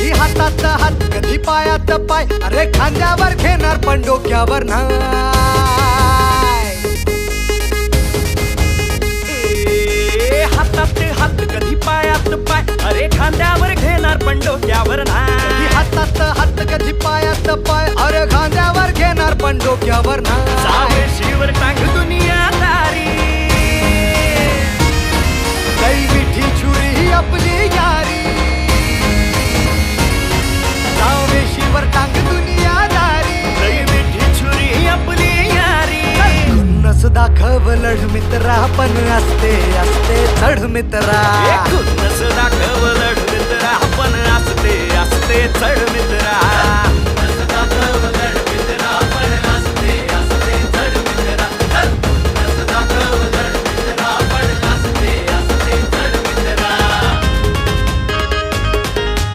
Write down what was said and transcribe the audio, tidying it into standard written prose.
कधी हातात हात कधी पायात पाय, अरे खांद्यावर घेणार पण डोक्यावर नाही. हातात हात कधी पायात पाय, अरे खांद्यावर घेणार पण डोक्यावर नाही. कधी हातात हात कधी पायात पाय, अरे खांद्यावर घेणार पण डोक्यावर नाही. सावेशीवर टांग दुनियादारी, लई मिठी छुरी ही आपली यारी. सावेशीवर टांग दुनियादारी, लई मिठी छुरी आपली यारी. खुन्नस दाखव लढ मित्रा, पण असते असते चढ मित्रा. खुन्नस दाखव लढ मित्रा, पण